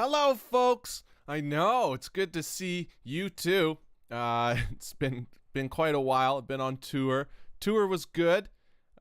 Hello, folks. I know it's good to see you too. It's been quite a while. I've been on tour. Tour was good.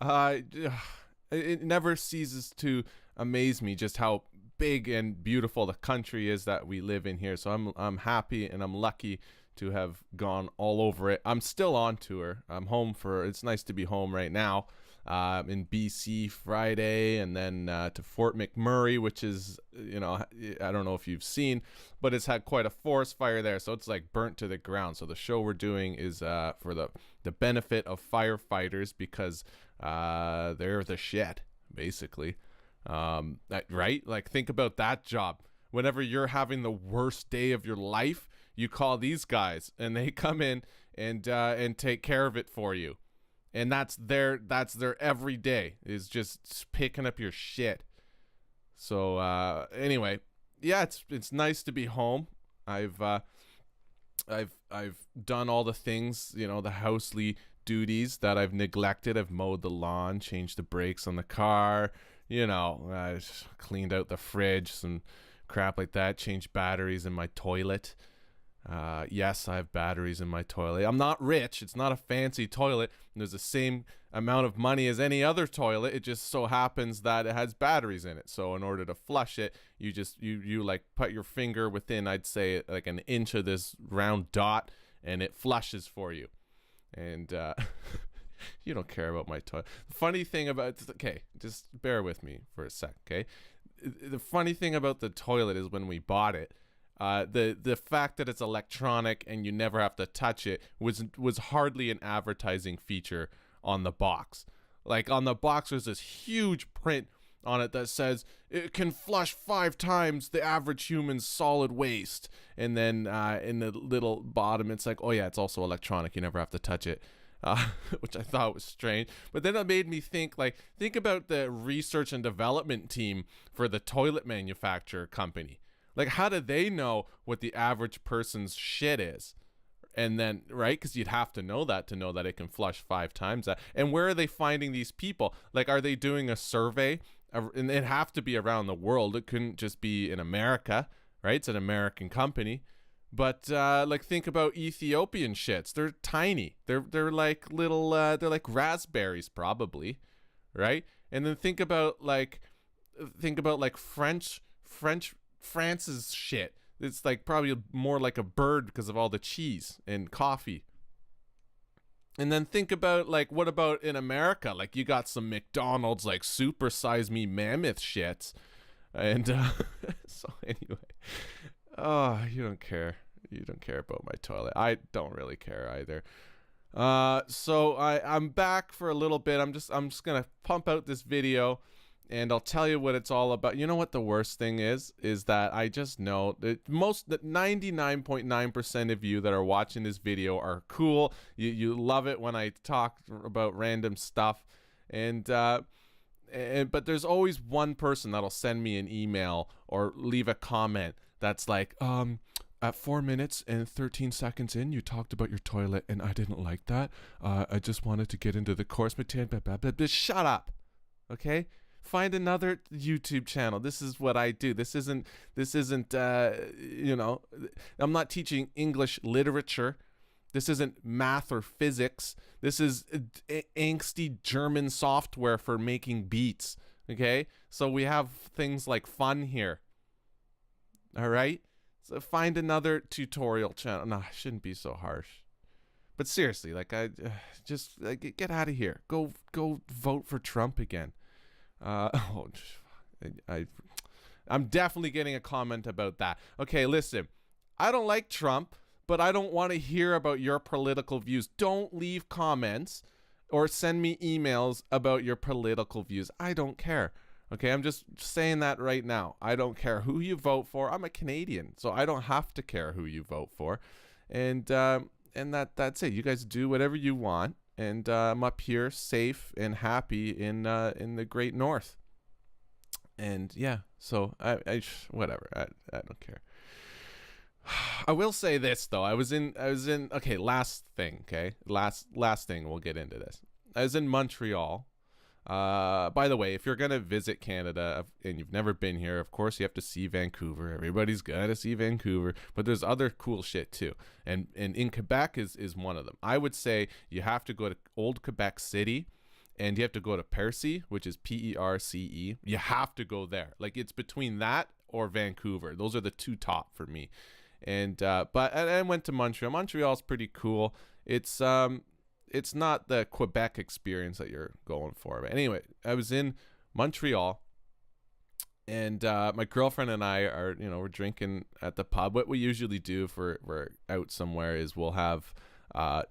It never ceases to amaze me just how big and beautiful the country is that we live in here. So I'm happy and I'm lucky to have gone all over it. I'm still on tour. I'm home for. It's nice to be home right now. In BC Friday, and then to Fort McMurray, which is, I don't know if you've seen, but it's had quite a forest fire there, so it's like burnt to the ground. So the show we're doing is for the benefit of firefighters because they're the shit, basically. Right? Like, think about that job. Whenever you're having the worst day of your life, you call these guys, and they come in and take care of it for you. And that's their every day, is just picking up your shit. So anyway, yeah, it's nice to be home. I've done all the things, the housely duties that I've neglected. I've mowed the lawn, changed the brakes on the car, I cleaned out the fridge, some crap like that, changed batteries in my toilet. Yes, I have batteries in my toilet. I'm not rich. It's not a fancy toilet. There's the same amount of money as any other toilet. It just so happens that it has batteries in it. So in order to flush it, you just you like put your finger within, I'd say, like an inch of this round dot, and it flushes for you. And you don't care about my toilet. The funny thing about, okay, just bear with me for a sec, okay? The funny thing about the toilet is when we bought it, the fact that it's electronic and you never have to touch it was hardly an advertising feature on the box. Like, on the box, there's this huge print on it that says it can flush 5 times the average human's solid waste. And then in the little bottom, it's like, oh yeah, it's also electronic. You never have to touch it. Which I thought was strange. But then it made me think about the research and development team for the toilet manufacturer company. Like, how do they know what the average person's shit is? And then, right? Because you'd have to know that it can flush 5 times that. And where are they finding these people? Like, are they doing a survey? And it'd have to be around the world. It couldn't just be in America, right? It's an American company. But think about Ethiopian shits. They're tiny. They're like little. They're like raspberries, probably, right? And then think about France's shit. It's like probably more like a bird because of all the cheese and coffee. And then think about what about in America? Like, you got some McDonald's super size me mammoth shits. And so anyway, you don't care. You don't care about my toilet. I don't really care either. So I'm back for a little bit. I'm just gonna pump out this video, and I'll tell you what it's all about. You know what the worst thing is that I just know that 99.9% of you that are watching this video are cool. You love it when I talk about random stuff, but there's always one person that'll send me an email or leave a comment that's like, at 4 minutes and 13 seconds in, you talked about your toilet, and I didn't like that. I just wanted to get into the course material. Just shut up, okay? Find another YouTube channel. This is what I do. This isn't. I'm not teaching English literature. This isn't math or physics. This is angsty German software for making beats. Okay, so we have things like fun here. All right. So find another tutorial channel. No, I shouldn't be so harsh. But seriously, get out of here. Go vote for Trump again. I'm definitely getting a comment about that. Okay, listen. I don't like Trump, but I don't want to hear about your political views. Don't leave comments or send me emails about your political views. I don't care. Okay, I'm just saying that right now. I don't care who you vote for. I'm a Canadian, so I don't have to care who you vote for. And that's it. You guys do whatever you want. And I'm up here safe and happy in the Great North. And yeah, so I whatever. I don't care. I will say this though. I was in okay, last thing, we'll get into this. I was in Montreal By the way, if you're going to visit Canada and you've never been here, of course you have to see Vancouver. Everybody's got to see Vancouver, but there's other cool shit too. And in Quebec is one of them. I would say you have to go to Old Quebec City, and you have to go to Percy, which is Perce. You have to go there. Like, it's between that or Vancouver. Those are the two top for me. And but I went to Montreal. Montreal's pretty cool. It's not the Quebec experience that you're going for. But anyway, I was in Montreal, and my girlfriend and I are, we're drinking at the pub. What we usually do if we're out somewhere is we'll have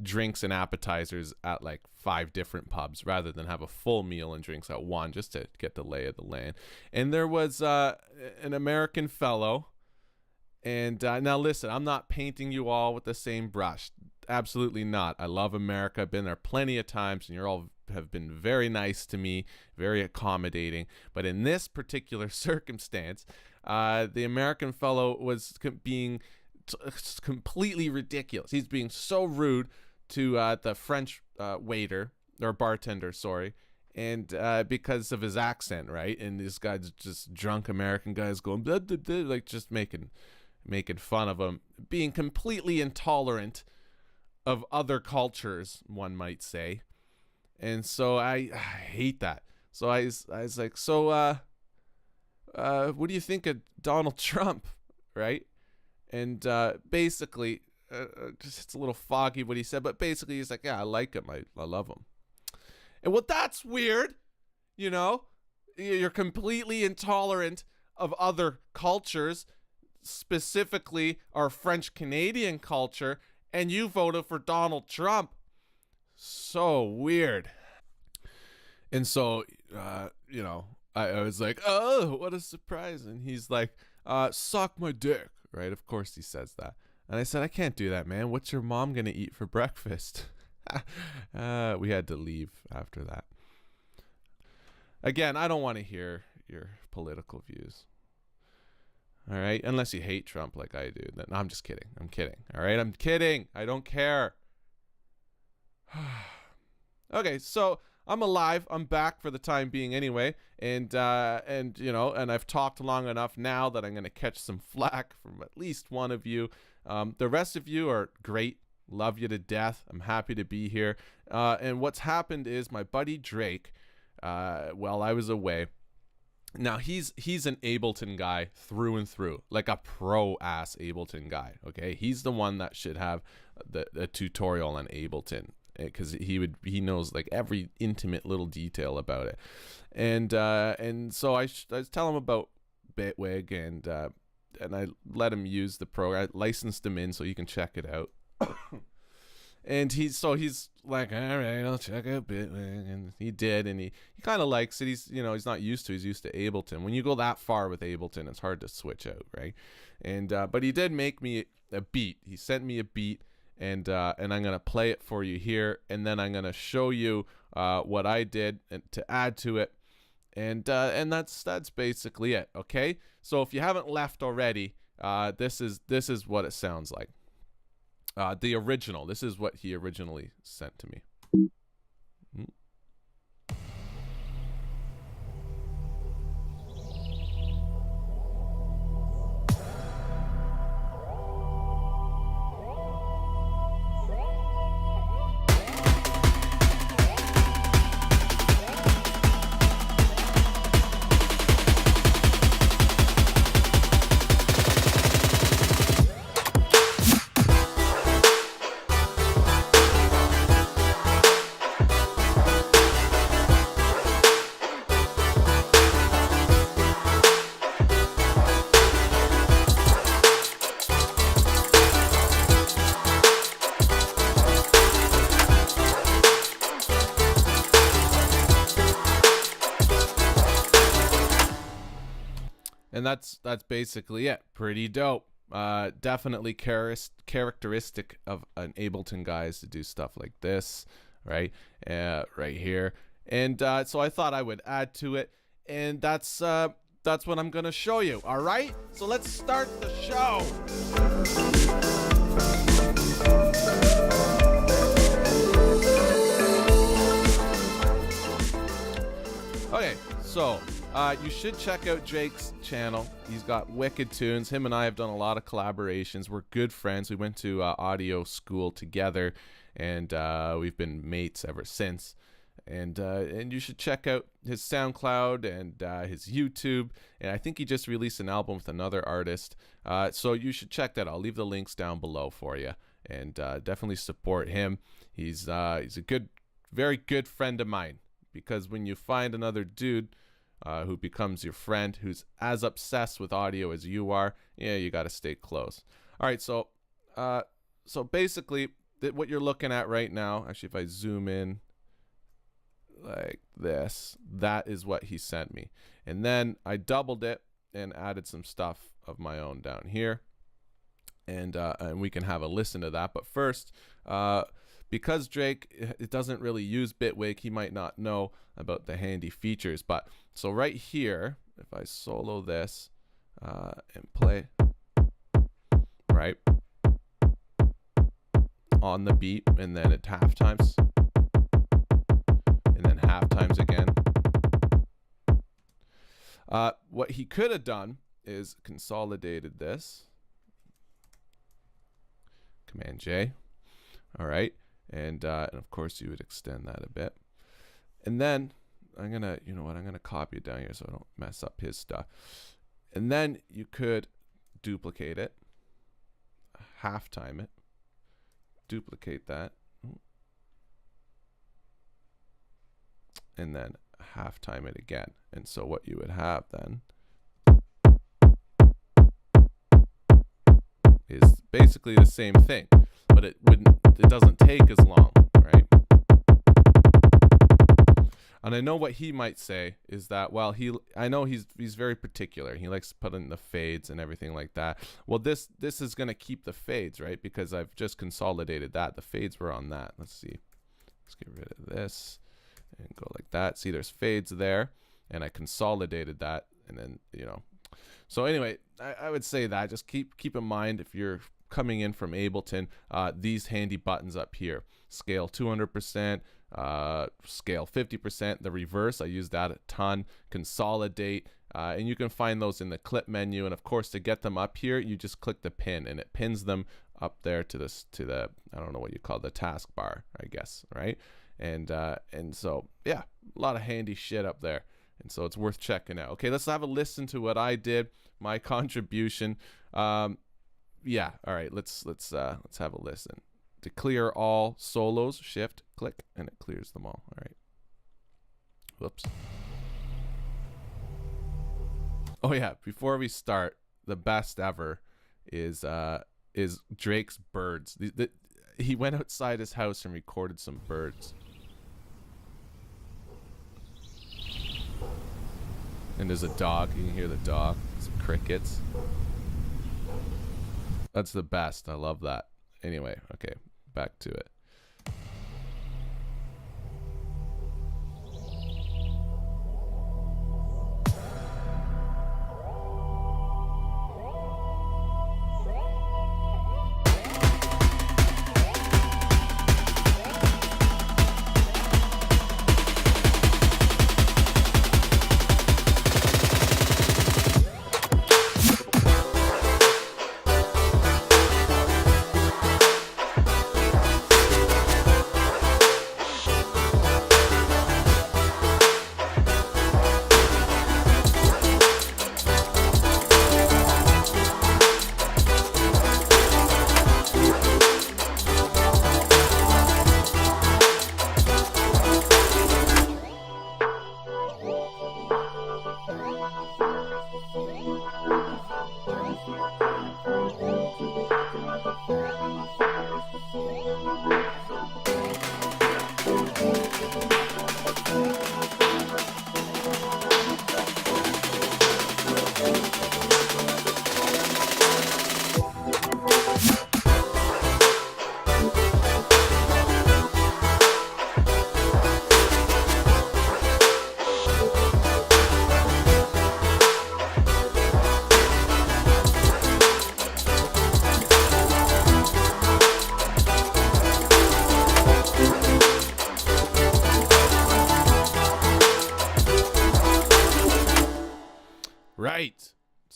drinks and appetizers at like 5 different pubs rather than have a full meal and drinks at one, just to get the lay of the land. And there was an American fellow. And now listen, I'm not painting you all with the same brush. Absolutely not. I love America. I've been there plenty of times, and you all have been very nice to me, very accommodating. But in this particular circumstance, the American fellow was being completely ridiculous. He's being so rude to the French waiter or bartender, sorry, and because of his accent, right? And this guy's just drunk American guys going blah, blah, blah, like just making fun of him, being completely intolerant of other cultures, one might say. And so I hate that. So I was like, so what do you think of Donald Trump, right? And basically, just it's a little foggy what he said, but basically he's like, yeah, I like him. I love him. And well, that's weird. You're completely intolerant of other cultures, specifically our French Canadian culture, and you voted for Donald Trump. So weird. And so, I was like, oh, what a surprise. And he's like, suck my dick, right? Of course he says that. And I said, I can't do that, man. What's your mom going to eat for breakfast? We had to leave after that. Again, I don't want to hear your political views. All right, unless you hate Trump like I do. Then I'm just kidding. I'm kidding. All right, I'm kidding. I don't care. Okay, so I'm alive. I'm back for the time being, anyway. And I've talked long enough now that I'm gonna catch some flack from at least one of you. The rest of you are great. Love you to death. I'm happy to be here. And what's happened is my buddy Drake, while I was away. Now, he's an Ableton guy through and through, like a pro-ass Ableton guy, okay? He's the one that should have the tutorial on Ableton, because he knows like every intimate little detail about it. And so I was telling him about Bitwig, and I let him use the program. I licensed him in so you can check it out. And he's like, all right, I'll check out Bitwig, and he did, and he kind of likes it. He's not used to Ableton. When you go that far with Ableton, it's hard to switch out, right? And but he did make me a beat. He sent me a beat, and I'm gonna play it for you here, and then I'm gonna show you what I did to add to it, and that's basically it. Okay, so if you haven't left already, this is what it sounds like. The original. This is what he originally sent to me. And that's basically it. Pretty dope. Definitely characteristic of an Ableton guy is to do stuff like this, right? Right here. And so I thought I would add to it, and that's what I'm gonna show you. All right. So let's start the show. So, you should check out Drake's channel. He's got wicked tunes. Him and I have done a lot of collaborations. We're good friends. We went to audio school together, and we've been mates ever since. And you should check out his SoundCloud and his YouTube. And I think he just released an album with another artist. So you should check that. I'll leave the links down below for you. And definitely support him. He's a good, very good friend of mine. Because when you find another dude who becomes your friend, who's as obsessed with audio as you are, yeah, you got to stay close. All right, so basically, what you're looking at right now, actually, if I zoom in like this, that is what he sent me. And then I doubled it and added some stuff of my own down here. And we can have a listen to that. But first, because Drake, it doesn't really use Bitwig, he might not know about the handy features. But so right here, if I solo this and play, right, on the beat, and then at half times, and then half times again. What he could have done is consolidated this. Command J. All right. And of course you would extend that a bit. And then I'm gonna, you know what, I'm gonna copy it down here so I don't mess up his stuff. And then you could duplicate it, half time it, duplicate that, and then half time it again. And so what you would have then is basically the same thing, but it doesn't take as long, right? And I know what he might say is that, well, I know he's very particular. He likes to put in the fades and everything like that. Well, this is going to keep the fades, right? Because I've just consolidated that. The fades were on that. Let's see. Let's get rid of this and go like that. See, there's fades there, and I consolidated that, and then, you know. So anyway, I would say that just keep in mind, if you're coming in from Ableton, these handy buttons up here: scale 200%, scale 50%, the reverse, I use that a ton, consolidate, and you can find those in the clip menu. And of course, to get them up here, you just click the pin, and it pins them up there to the I don't know what you call the taskbar, I guess, right? And so yeah, a lot of handy shit up there. And so it's worth checking out. Okay, let's have a listen to what I did, my contribution. Yeah, all right, let's have a listen. To clear all solos, shift, click, and it clears them all. All right. Whoops. Oh yeah, before we start, the best ever is Drake's birds. He went outside his house and recorded some birds. And there's a dog. You can hear the dog. Some crickets. That's the best. I love that. Anyway, okay, back to it.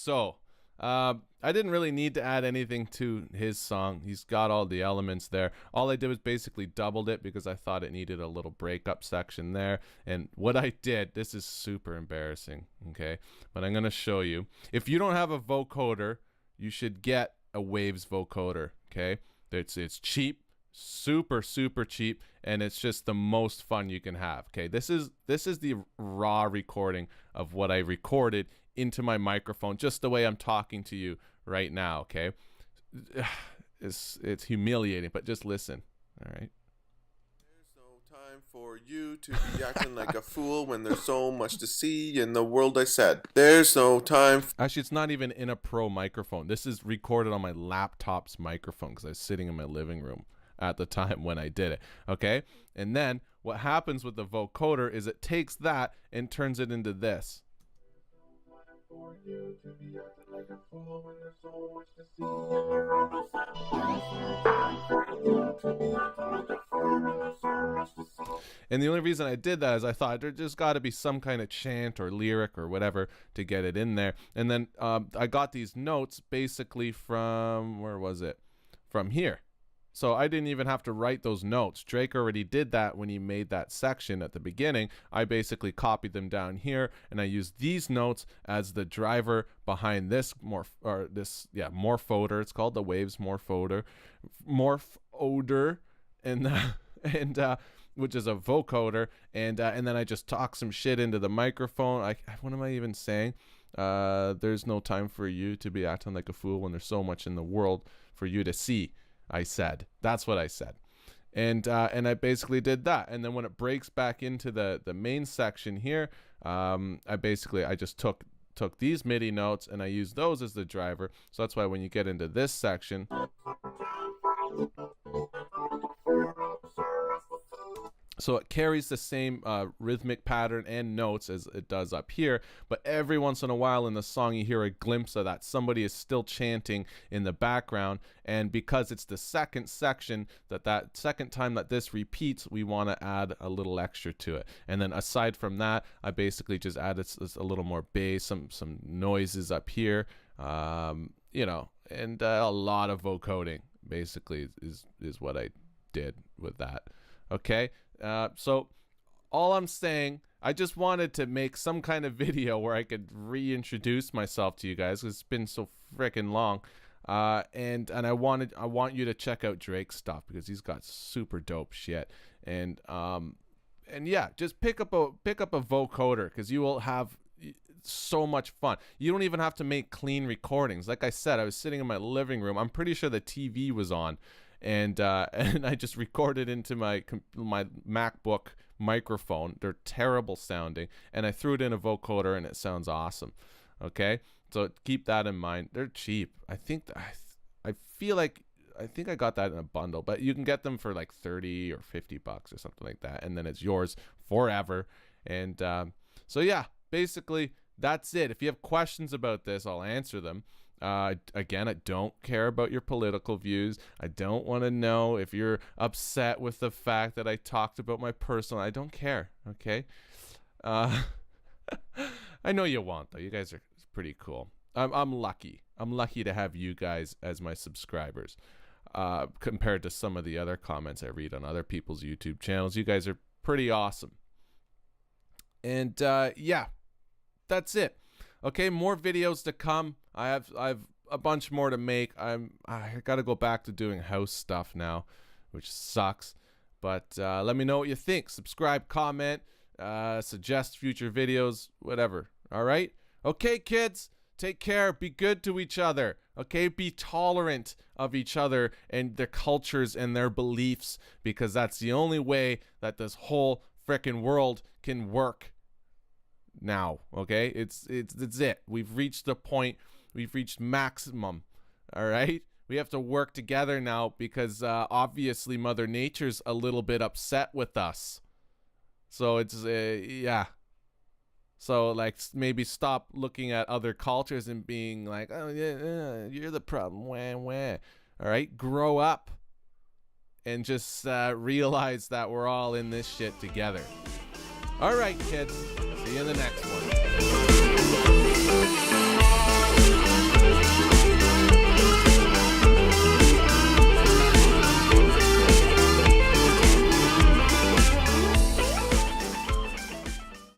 So I didn't really need to add anything to his song. He's got all the elements there. All I did was basically doubled it because I thought it needed a little breakup section there. And what I did, this is super embarrassing, okay? But I'm going to show you. If you don't have a vocoder, you should get a Waves vocoder, okay? It's cheap, super cheap, and it's just the most fun you can have. Okay, this is the raw recording of what I recorded into my microphone, just the way I'm talking to you right now. Okay, it's humiliating, but just listen. All right. There's no time for you to be acting like a fool when there's so much to see in the world. I said there's no time. Actually, it's not even in a pro microphone. This is recorded on my laptop's microphone because I was sitting in my living room at the time when I did it. Okay, and then what happens with the vocoder is it takes that and turns it into this. And the only reason I did that is I thought there just got to be some kind of chant or lyric or whatever to get it in there. And then I got these notes basically from, where was it? From here. So I didn't even have to write those notes. Drake already did that when he made that section at the beginning. I basically copied them down here, and I used these notes as the driver behind this Morphoder. It's called the Waves Morphoder, and which is a vocoder, and then I just talk some shit into the microphone. What am I even saying? There's no time for you to be acting like a fool when there's so much in the world for you to see. I said. That's what I said. And I basically did that. And then when it breaks back into the main section here, I just took these MIDI notes and I used those as the driver. So that's why when you get into this section, so it carries the same rhythmic pattern and notes as it does up here, but every once in a while in the song you hear a glimpse of that. Somebody is still chanting in the background, and because it's the second section, that second time that this repeats, we want to add a little extra to it. And then aside from that, I basically just added a little more bass, some noises up here, and a lot of vocoding basically is what I did with that. Okay. So all I'm saying, I just wanted to make some kind of video where I could reintroduce myself to you guys, because it's been so freaking long. And I want you to check out Drake's stuff because he's got super dope shit. And yeah, just pick up a vocoder because you will have so much fun. You don't even have to make clean recordings. Like I said, I was sitting in my living room. I'm pretty sure the TV was on. And I just recorded into my MacBook microphone. They're terrible sounding, and I threw it in a vocoder, and it sounds awesome. Okay, so keep that in mind. They're cheap. I think I think I got that in a bundle, but you can get them for like $30 or $50 or something like that, and then it's yours forever. And so yeah, basically that's it. If you have questions about this, I'll answer them. Again, I don't care about your political views. I don't want to know if you're upset with the fact that I talked about my personal. I don't care. Okay. I know you won't though. You guys are pretty cool. I'm lucky. I'm lucky to have you guys as my subscribers. Compared to some of the other comments I read on other people's YouTube channels, you guys are pretty awesome. And yeah, that's it. Okay, more videos to come. I've a bunch more to make. I got to go back to doing house stuff now, which sucks. But let me know what you think. Subscribe, comment, suggest future videos, whatever. All right? Okay, kids, take care. Be good to each other. Okay? Be tolerant of each other and their cultures and their beliefs, because that's the only way that this whole frickin' world can work now. Okay? It's it. We've reached the point. We've reached maximum. All right? We have to work together now because obviously Mother Nature's a little bit upset with us. So it's, yeah. So like maybe stop looking at other cultures and being like, oh yeah, you're the problem. Wah, wah. All right? Grow up and just realize that we're all in this shit together. All right, kids. See you in the next one.